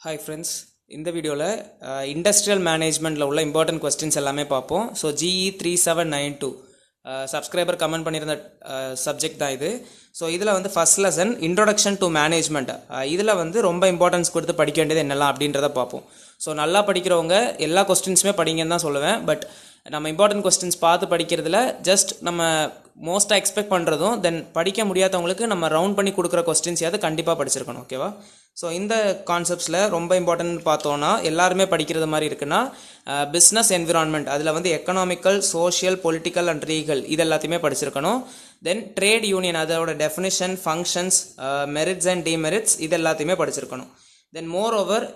Hi friends, இந்த வீடியோவில் industrial மேனேஜ்மெண்ட்டில் உள்ள இம்பார்ட்டன்ட் கொஸ்டின்ஸ் எல்லாமே பார்ப்போம். ஸோ GE 3792 சப்ஸ்கிரைபர் கமெண்ட் பண்ணியிருந்த சப்ஜெக்ட் தான் இது. ஸோ இதில் வந்து first lesson introduction to management, இதில் வந்து ரொம்ப இம்பார்ட்டன்ஸ் கொடுத்து படிக்க வேண்டியது என்னெல்லாம் அப்படின்றத பார்ப்போம். ஸோ நல்லா படிக்கிறவங்க எல்லா கொஸ்டின்ஸுமே படிங்கன்னு தான் சொல்லுவேன். பட் நம்ம இம்பார்ட்டன்ட் கொஸ்டின்ஸ் பார்த்து படிக்கிறதுல ஜஸ்ட் நம்ம மோஸ்ட்டாக எக்ஸ்பெக்ட் பண்ணுறதும் தென் படிக்க முடியாதவங்களுக்கு நம்ம ரவுண்ட் பண்ணி கொடுக்குற கொஸ்டின்ஸையாவது கண்டிப்பாக படிச்சிருக்கணும். ஓகேவா? ஸோ இந்த கான்செப்ட்ஸில் ரொம்ப இம்பார்ட்டன்ட் பார்த்தோன்னா எல்லாருமே படிக்கிறது மாதிரி இருக்குன்னா பிஸ்னஸ் என்விரான்மெண்ட், அதில் வந்து economical, social, political and legal இது எல்லாத்தையுமே படிச்சிருக்கணும். தென் ட்ரேட் யூனியன், அதோட definition, functions, merits and demerits இது எல்லாத்தையுமே படிச்சிருக்கணும். தென் மோர் ஓவர்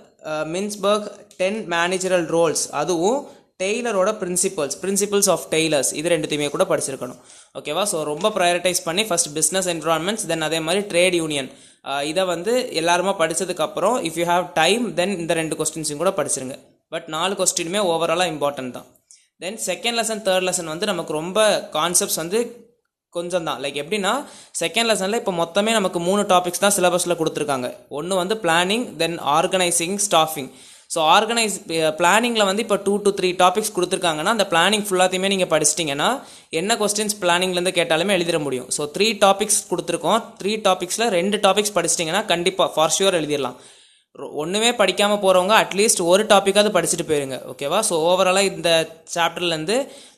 மின்ஸ்பர்க் 10 மேனேஜரல் ரோல்ஸ், அதுவும் டெய்லரோட பிரின்சிபல்ஸ் ஆஃப் டெய்லர்ஸ் இது ரெண்டுத்தையுமே கூட படிச்சிருக்கணும். ஓகேவா? ஸோ ரொம்ப ப்ரையாரிட்டைஸ் பண்ணி ஃபர்ஸ்ட் பிஸ்னஸ் என்விரான்மெண்ட்ஸ், தென் அதே மாதிரி ட்ரேட் யூனியன், இதை வந்து எல்லாருமா படித்ததுக்கப்புறம் if you have time then இந்த 2 கொஸ்டின்ஸையும் கூட படிச்சிருங்க. பட் 4 கொஸ்டினுமே ஓவராலாக இம்பார்ட்டன்ட் தான். Then second lesson third lesson வந்து நமக்கு ரொம்ப கான்செப்ட்ஸ் வந்து கொஞ்சம் தான். லைக் எப்படின்னா செகண்ட் லெசனில் இப்போ மொத்தமே நமக்கு 3 டாபிக்ஸ் தான் சிலபஸில் கொடுத்துருக்காங்க. ஒன்று வந்து பிளானிங், தென் ஆர்கனைசிங், ஸ்டாஃபிங். ஸோ பிளானிங்கில் வந்து இப்போ 2 to 3 டாபிக்ஸ் கொடுத்துருக்காங்கன்னா அந்த பிளானிங் ஃபுல்லாத்தையுமே நீங்கள் படிச்சிட்டிங்கன்னா என்ன கொஸ்டின்ஸ் பிளானிங்லேருந்து கேட்டாலுமே எழுதிட முடியும். ஸோ 3 டாபிக்ஸ் கொடுத்துருக்கோம். 3 டாபிக்ஸில் 2 டாபிக்ஸ் படிச்சிட்டிங்கன்னா கண்டிப்பாக ஃபார் ஷுவர் எழுதிடலாம். ஒன்றுமே படிக்காமல் போகிறவங்க அட்லீஸ்ட் ஒரு டாப்பிக்காவது படிச்சுட்டு போயிருங்க. ஓகேவா? ஸோ ஓவராலாக இந்த சாப்டர்லேருந்து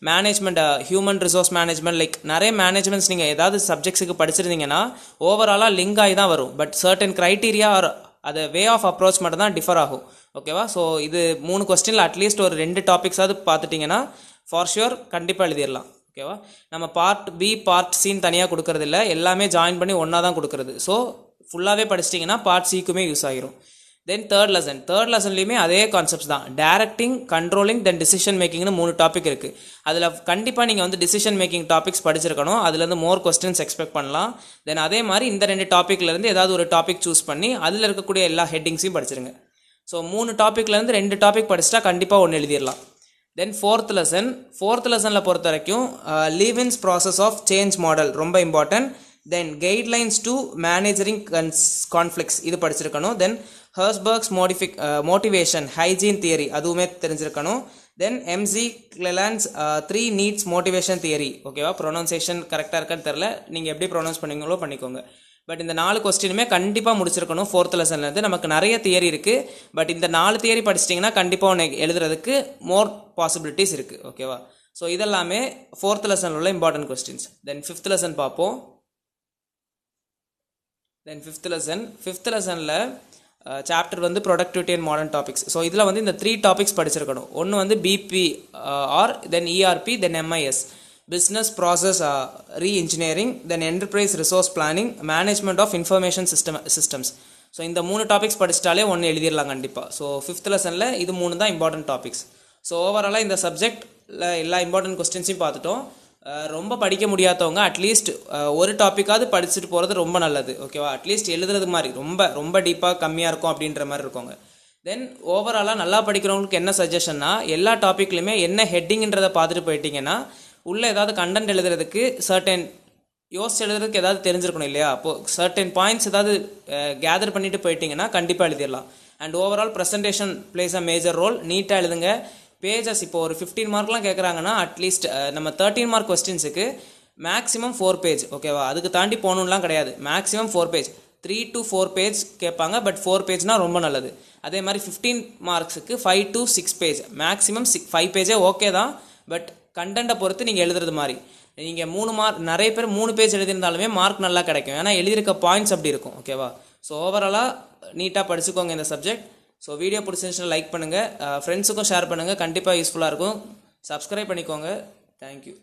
management, human resource management, like நிறைய மேனேஜ்மெண்ட்ஸ் நீங்கள் ஏதாவது சப்ஜெக்ட்ஸுக்கு படிச்சிருந்தீங்கன்னா ஓவராலாக லிங்க் ஆகி தான் வரும். பட் சர்டன் க்ரைட்டீரியா ஆர் அது வே ஆஃப் அப்ரோச் மட்டும் தான் டிஃபர் ஆகும். ஓகேவா? ஸோ இது 3 கொஸ்டினில் அட்லீஸ்ட் ஒரு 2 டாபிக்ஸாவது பார்த்துட்டிங்கன்னா ஃபார் ஷுர் கண்டிப்பாக எழுதிடலாம். ஓகேவா? நம்ம பார்ட் பி பார்ட் சின்னு தனியாக கொடுக்கறது இல்லை, எல்லாமே ஜாயின் பண்ணி ஒன்றா தான் கொடுக்குறது. ஸோ ஃபுல்லாகவே படிச்சிட்டிங்கன்னா பார்ட் சிக்குமே யூஸ் ஆகிரும். தென் தேர்ட் லெசன்லையுமே அதே கான்செப்ட்ஸ் தான். டைரக்டிங், கண்ட்ரோலிங், தென் டிசிஷன் மேக்கிங்னு 3 டாபிக் இருக்குது. அதில் கண்டிப்பாக நீங்கள் வந்து டிசிஷன் மேக்கிங் டாபிக்ஸ் படிச்சிருக்கணும். அதுலேருந்து மோர் கொஸ்டின்ஸ் எக்ஸ்பெக்ட் பண்ணலாம். தென் அதே மாதிரி இந்த 2 டாப்பிக்லேருந்து ஏதாவது ஒரு டாபிக் சூஸ் பண்ணி அதில் இருக்கக்கூடிய எல்லா ஹெட்டிங்ஸையும் படிச்சிருங்க. ஸோ 3 டாப்பிக்லேருந்து 2 டாபிக் படிச்சிட்டா கண்டிப்பாக ஒன்று எழுதிடலாம். தென் ஃபோர்த் லெசனில் பொறுத்த வரைக்கும் லீவின்ஸ் ப்ராசஸ் ஆஃப் சேஞ்ச் மாடல் ரொம்ப important. Then guidelines to managing conflicts இது படிச்சிருக்கணும். தென் ஹெர்ஸ்பர்க்ஸ் மோட்டிவேஷன் ஹைஜீன் தியரி அதுவுமே தெரிஞ்சிருக்கணும். தென் எம்ஜி கிளெலாண்ட்ஸ் 3 நீட்ஸ் மோட்டிவேஷன் தியரி. ஓகேவா? ப்ரொனவுன்சியேஷன் கரெக்டாக இருக்கான்னு தெரில, நீங்கள் எப்படி ப்ரொனவுன்ஸ் பண்ணீங்களோ பண்ணிக்கோங்க. பட் இந்த 4 கொஸ்டினுமே கண்டிப்பாக முடிச்சிருக்கணும். ஃபோர்த் லெசன்லேருந்து நமக்கு நிறைய தியரி இருக்குது. பட் இந்த 4 தியரி படிச்சிட்டிங்கன்னா கண்டிப்பாக ஒன்று எழுதுறதுக்கு மோர் பாசிபிலிட்டிஸ் இருக்குது. ஓகேவா? ஸோ இதெல்லாமே ஃபோர்த் லெசனில் உள்ள important questions. Then fifth lesson பார்ப்போம். தென் ஃபிஃப்த் லெசனில் சாப்டர் வந்து productivity and modern topics. So இதில் வந்து இந்த 3 டாபிக்ஸ் படிச்சிருக்கணும். ஒன்று வந்து BPR, then ERP, then MIS, business process reengineering, then enterprise resource planning, management of information systems. So இந்த 3 டாபிக்ஸ் படிச்சிட்டாலே ஒன்று எழுதிடலாம் கண்டிப்பாக. ஸோ ஃபிஃப்த் லெசனில் இது 3 தான் இம்பார்ட்டன்ட் டாபிக்ஸ். ஸோ ஓவராலாக இந்த சப்ஜெக்டில் எல்லா இம்பார்ட்டன்ட் கொஸ்டின்ஸையும் பார்த்துட்டோம். ரொம்ப படிக்க முடியாதவங்க அட்லீஸ்ட் ஒரு டாப்பிக்காவது படிச்சுட்டு போகிறது ரொம்ப நல்லது. ஓகேவா? அட்லீஸ்ட் எழுதுறது மாதிரி ரொம்ப டீப்பாக கம்மியாக இருக்கும் அப்படின்ற மாதிரி இருக்கோங்க. தென் ஓவராலாக நல்லா படிக்கிறவங்களுக்கு என்ன சஜஷன்னா எல்லா டாப்பிக்லையுமே என்ன ஹெட்டிங்ன்றதை பார்த்துட்டு போயிட்டீங்கன்னா உள்ளே ஏதாவது கண்டென்ட் எழுதுறதுக்கு யோசிச்சு எழுதுறதுக்கு ஏதாவது தெரிஞ்சிருக்கணும் இல்லையா? அப்போது சர்டன் பாயிண்ட்ஸ் ஏதாவது கேதர் பண்ணிட்டு போயிட்டீங்கன்னா கண்டிப்பாக எழுதிடலாம். And overall presentation plays a major role. நீட்டாக எழுதுங்க. பேஜஸ் இப்போ ஒரு 15 மார்க்லாம் கேட்குறாங்கன்னா அட்லீஸ்ட் நம்ம 13 மார்க் கொஸ்டின்ஸுக்கு மேக்ஸிமம் 4 பேஜ். ஓகேவா? அதுக்கு தாண்டி போகணும்லாம் கிடையாது. மேக்ஸிமம் 4 பேஜ், 3 to 4 பேஜ் கேட்பாங்க. பட் 4 பேஜ்னால் ரொம்ப நல்லது. அதே மாதிரி 15 மார்க்ஸுக்கு 5 to 6 பேஜ், மேக்ஸிமம் 5 பேஜே ஓகே தான். பட் கண்டென்ட்டை பொறுத்து நீங்கள் எழுதுறது மாதிரி நீங்கள் 3 மார்க், நிறைய பேர் 3 பேஜ் எழுதியிருந்தாலுமே மார்க் நல்லா கிடைக்கும். ஏன்னா எழுதியிருக்க பாயிண்ட்ஸ் அப்படி இருக்கும். ஓகேவா? ஸோ ஓவராலாக நீட்டாக படிச்சுக்கோங்க இந்த சப்ஜெக்ட். ஸோ வீடியோ பிடிச்சிருந்துச்சுன்னா லைக் பண்ணுங்கள், ஃப்ரெண்ட்ஸுக்கும் ஷேர் பண்ணுங்கள், கண்டிப்பாக யூஸ்ஃபுல்லாக இருக்கும். சப்ஸ்கிரைப் பண்ணிக்கோங்க. தேங்க்யூ.